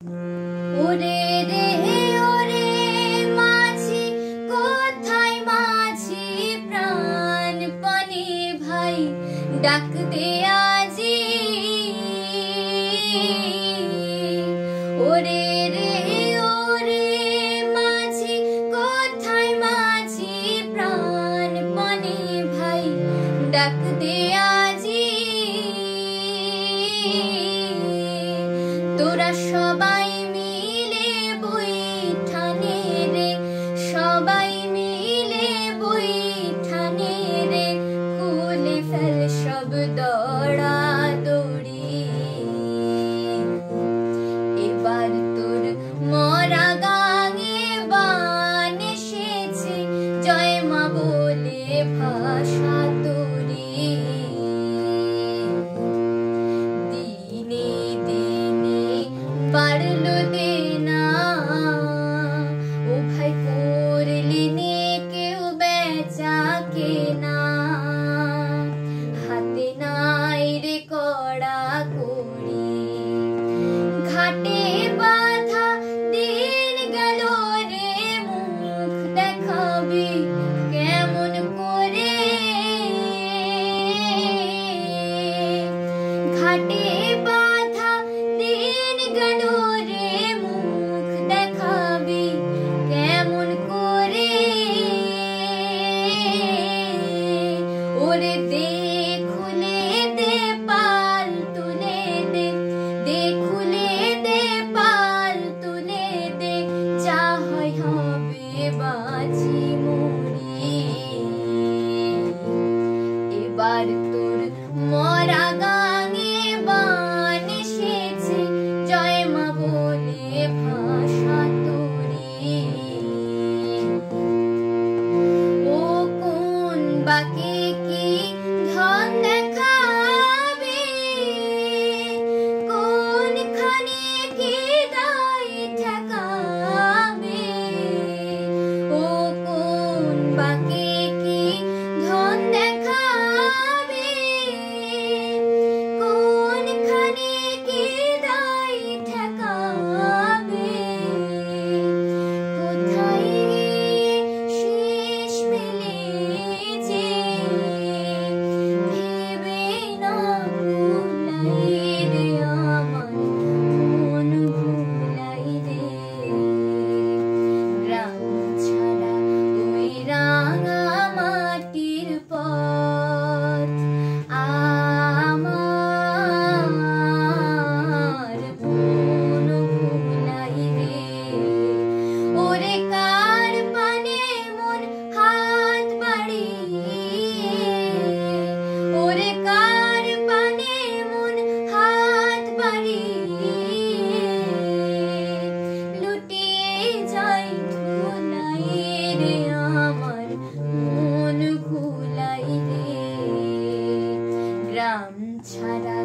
ওরে রে ওরে মাঝি কোথায় মাঝি প্রাণপণে ভাই ডাক দে আজি ওরে রে ওরে মাঝি কোথায় মাঝি প্রাণপণে ভাই ডাক দে আজি তোরা সবাই মিলে বৈঠানে রে সবাই মিলে বৈঠানে রে খুলে ফেল সব দড়া দড়ি এবার তোর মরা গাঙে বান এসেছে জয় মা বলে ভাষা তোরি দিনে দিনে বাড়লো দেনা ও ভাই করলি নে কেউ বেচা কেনা হাতে নাই রে কড়া কড়ি ঘাটে বাঁধা দিন গেল রে মুখ দেখাবি কেমন করে ঘাটে বাঁধা দিন গেল রে মুখ দেখাবি কেমন করে ওরে দে খুলে দে পাল তুলে দে দে খুলে দে পাল তুলে দে যা হয় হবে বাঁচি মরি এবার তোর মরা গাঙে বান এসেছে জয় মা বলে ভাষা তোরি ও কোন বাকে কি ধন দেখাবে কোনখানে কি দায় ঠেকাবে ও কোন বাকে কি ধন দেখাবে কোনখানে কি দায় ঠেকাবে কোথায় শেষ মিলেছে ভেবে না ভুলাই রে আমার মন ভুলাই রে গ্রাম ছাড়া ওই রাঙা মাটির পথ আমার মন ভুলাই রে ওরে কার পানে মন হাত বাড়িয়ে ওরে কার পানে মন হাত বাড়িয়ে লুটিয়ে যাই ধুলাই রে আমার মন ভুলাই রে গ্রাম ছাড়া